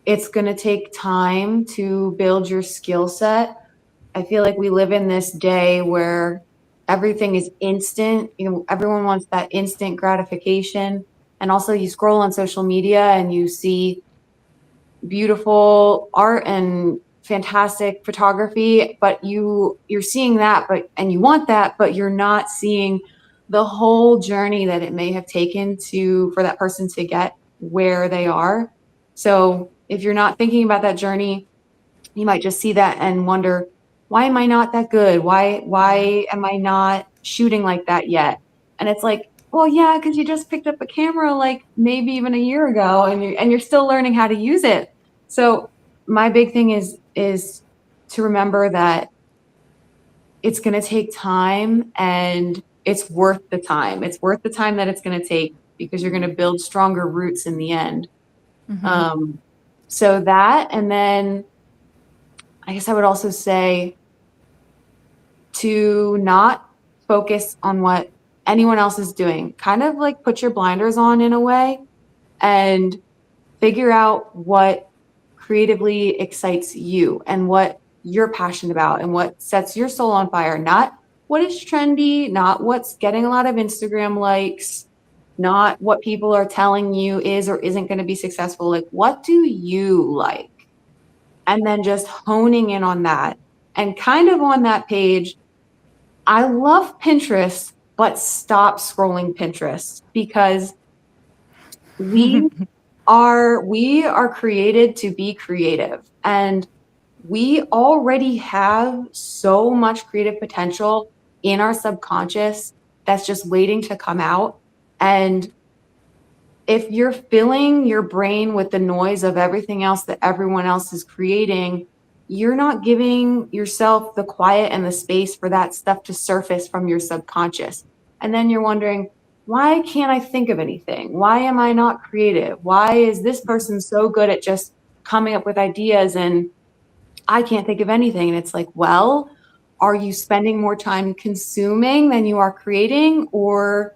it's going to take time to build your skill set. I feel like we live in this day where everything is instant. You know, everyone wants that instant gratification. And also you scroll on social media and you see beautiful art and fantastic photography, but you're seeing that, and you want that, but you're not seeing the whole journey that it may have taken for that person to get where they are. So if you're not thinking about that journey, you might just see that and wonder, why am I not that good? Why am I not shooting like that yet? And it's like, well, yeah, because you just picked up a camera like maybe even a year ago, and you're still learning how to use it. So my big thing is to remember that it's going to take time, and it's worth the time. It's worth the time that it's going to take, because you're going to build stronger roots in the end. So that, and then I guess I would also say to not focus on what anyone else is doing. Kind of like put your blinders on in a way and figure out what creatively excites you and what you're passionate about and what sets your soul on fire. Not what is trendy, not what's getting a lot of Instagram likes, not what people are telling you is or isn't going to be successful. Like, what do you like? And then just honing in on that. And kind of on that page, I love Pinterest, but stop scrolling Pinterest, because we are created to be creative, and we already have so much creative potential in our subconscious that's just waiting to come out. And if you're filling your brain with the noise of everything else that everyone else is creating, you're not giving yourself the quiet and the space for that stuff to surface from your subconscious. And then you're wondering, why can't I think of anything? Why am I not creative? Why is this person so good at just coming up with ideas and I can't think of anything? And it's like, well, are you spending more time consuming than you are creating? Or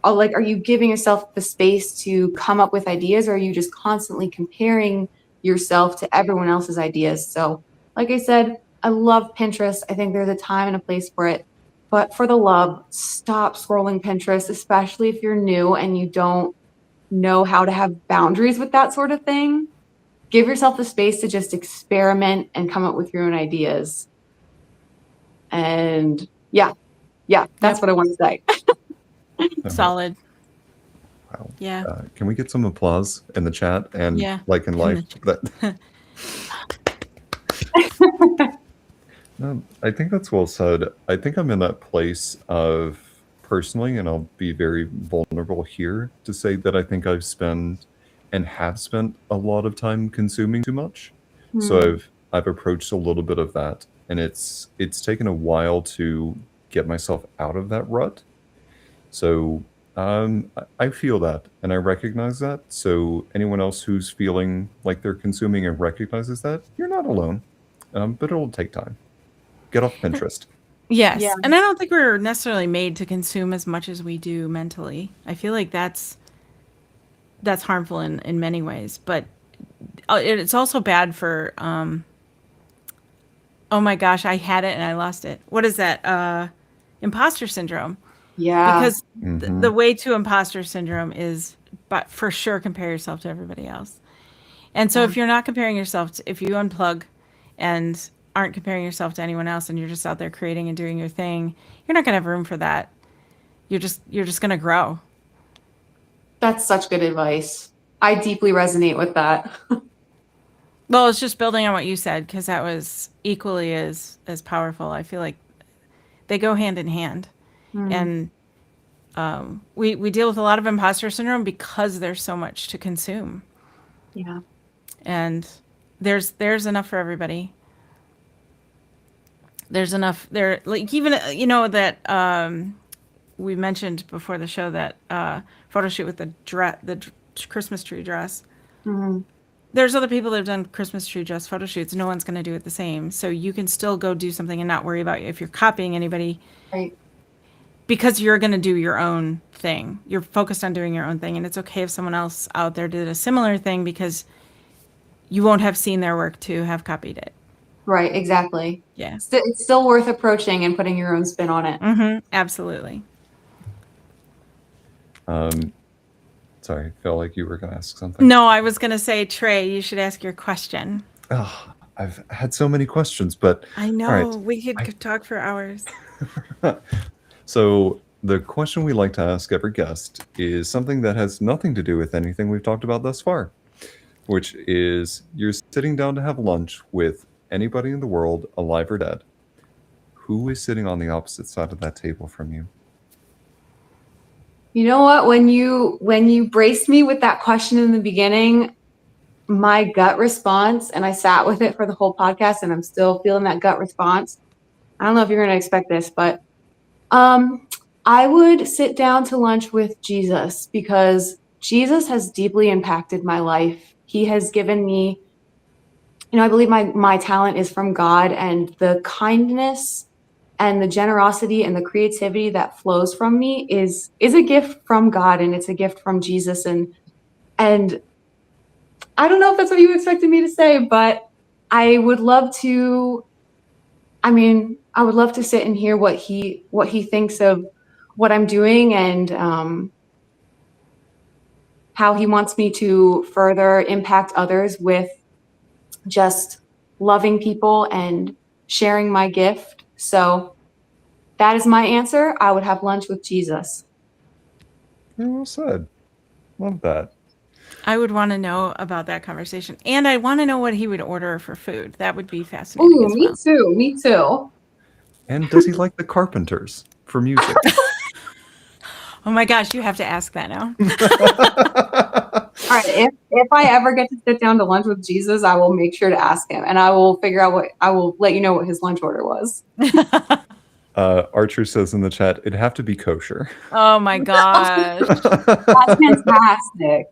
are you giving yourself the space to come up with ideas, or are you just constantly comparing yourself to everyone else's ideas? So, like I said, I love Pinterest. I think there's a time and a place for it. But for the love, stop scrolling Pinterest, especially if you're new and you don't know how to have boundaries with that sort of thing. Give yourself the space to just experiment and come up with your own ideas. And yeah, that's what I want to say. Solid. Wow. Yeah. Can we get some applause in the chat and like in life? No, I think that's well said. I think I'm in that place of personally, and I'll be very vulnerable here to say that I think I've spent and have spent a lot of time consuming too much. So I've approached a little bit of that, and it's taken a while to get myself out of that rut. So I feel that, and I recognize that. So anyone else who's feeling like they're consuming and recognizes that, you're not alone. But it'll take time. Get off Pinterest. Yes. Yeah. And I don't think we're necessarily made to consume as much as we do mentally. I feel like that's harmful in many ways, but it's also bad for oh my gosh, I had it and I lost it. What is that? Imposter syndrome. Yeah. Because the way to imposter syndrome is, but for sure, compare yourself to everybody else. And so if you're not comparing yourself, if you unplug and aren't comparing yourself to anyone else and you're just out there creating and doing your thing, you're not going to have room for that. You're just going to grow. That's such good advice. I deeply resonate with that. Well, it's just building on what you said, because that was equally as powerful. I feel like they go hand in hand. And we deal with a lot of imposter syndrome because there's so much to consume. Yeah. And there's enough for everybody. There's enough there, like, even that we mentioned before the show, that photo shoot with the Christmas tree dress. There's other people that have done Christmas tree dress photo shoots. No one's going to do it the same. So you can still go do something and not worry about if you're copying anybody. Right. because you're going to do your own thing. You're focused on doing your own thing, and it's okay if someone else out there did a similar thing because you won't have seen their work to have copied it. Right, exactly. Yeah. It's still worth approaching and putting your own spin on it. Absolutely. Sorry, I felt like you were going to ask something. No, I was going to say, Trey, you should ask your question. Oh, I've had so many questions, but I know. all right, We could talk for hours. So the question we like to ask every guest is something that has nothing to do with anything we've talked about thus far, which is you're sitting down to have lunch with anybody in the world, alive or dead. Who is sitting on the opposite side of that table from you? You know what? When you braced me with that question in the beginning, my gut response, and I sat with it for the whole podcast, and I'm still feeling that gut response. I don't know if you're going to expect this, but I would sit down to lunch with Jesus because Jesus has deeply impacted my life. He has given me, I believe my talent is from God, and the kindness and the generosity and the creativity that flows from me is a gift from God, and it's a gift from Jesus. And I don't know if that's what you expected me to say, but I would love to. I mean, I would love to sit and hear what he thinks of what I'm doing, and how he wants me to further impact others with just loving people and sharing my gift. So that is my answer. I would have lunch with Jesus. Very well said. Love that. I would want to know about that conversation. And I want to know what he would order for food. That would be fascinating Ooh, as me well. too. Me too. And does he like the Carpenters for music? Oh my gosh, you have to ask that now. All right. If I ever get to sit down to lunch with Jesus, I will make sure to ask him, and I will let you know what his lunch order was. Archer says in the chat, it'd have to be kosher. Oh my gosh. That's fantastic.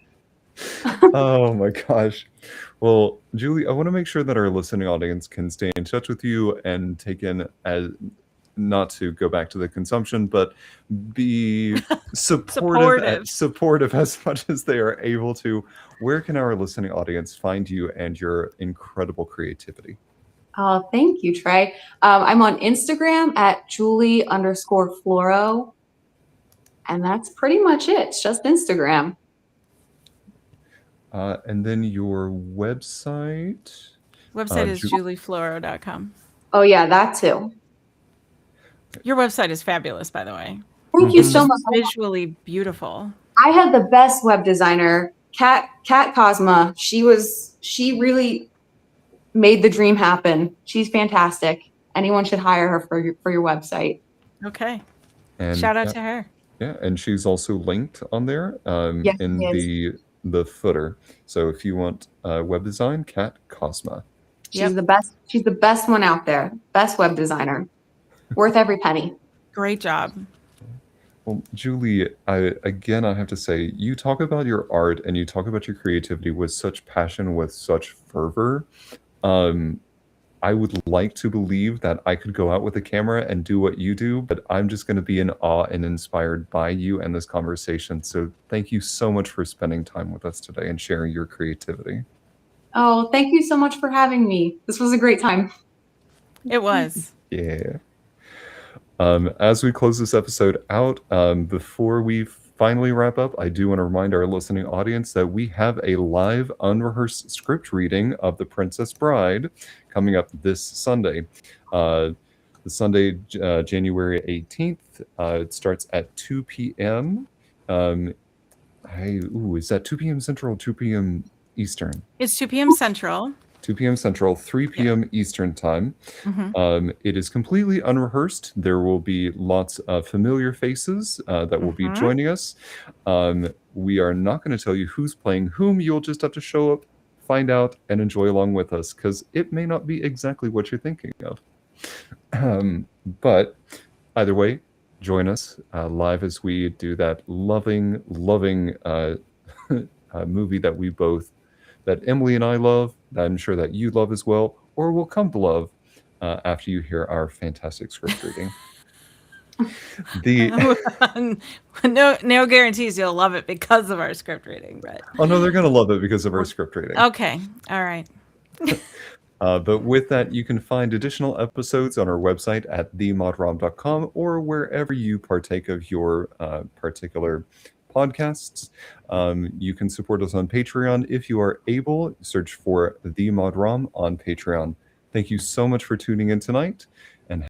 Oh my gosh. Well, Julie, I want to make sure that our listening audience can stay in touch with you and take in, as not to go back to the consumption, but be supportive as much as they are able to. Where can our listening audience find you and your incredible creativity? Oh, thank you, Trey. I'm on Instagram at Julie_Floro. And that's pretty much it. It's just Instagram. And then your website? Website is juliefloro.com. Oh, yeah, that too. Your website is fabulous, by the way. Thank you so much. Visually beautiful. I had the best web designer, Kat Cosma. She really made the dream happen. She's fantastic. Anyone should hire her for your website. Okay. And shout out to her. Yeah, and she's also linked on there Yes, in the footer. So if you want web design, Kat Cosma. She's the best. She's the best one out there. Best web designer. Worth every penny. Great job. Well, Julie, I have to say, you talk about your art and you talk about your creativity with such passion, with such fervor. I would like to believe that I could go out with a camera and do what you do, but I'm just going to be in awe and inspired by you and this conversation. So thank you so much for spending time with us today and sharing your creativity. Oh, thank you so much for having me. This was a great time. It was. Yeah. As we close this episode out, before we finally wrap up, I do want to remind our listening audience that we have a live, unrehearsed script reading of The Princess Bride coming up this Sunday. The Sunday, January 18th. It starts at 2 p.m. Is that 2 p.m. Central or 2 p.m. Eastern? It's 2 p.m. Central. 2 p.m. Central, 3 p.m. Eastern time. It is completely unrehearsed. There will be lots of familiar faces that will be joining us. We are not going to tell you who's playing whom. You'll just have to show up, find out, and enjoy along with us, because it may not be exactly what you're thinking of. But either way, join us live as we do that loving movie that Emily and I love, that I'm sure that you love as well, or will come to love after you hear our fantastic script reading. The No guarantees you'll love it because of our script reading, but Oh no, they're gonna love it because of our script reading. okay. All right. But with that, you can find additional episodes on our website at themodrom.com or wherever you partake of your particular podcasts. You can support us on Patreon if you are able. Search for The Modrom on Patreon. Thank you so much for tuning in tonight.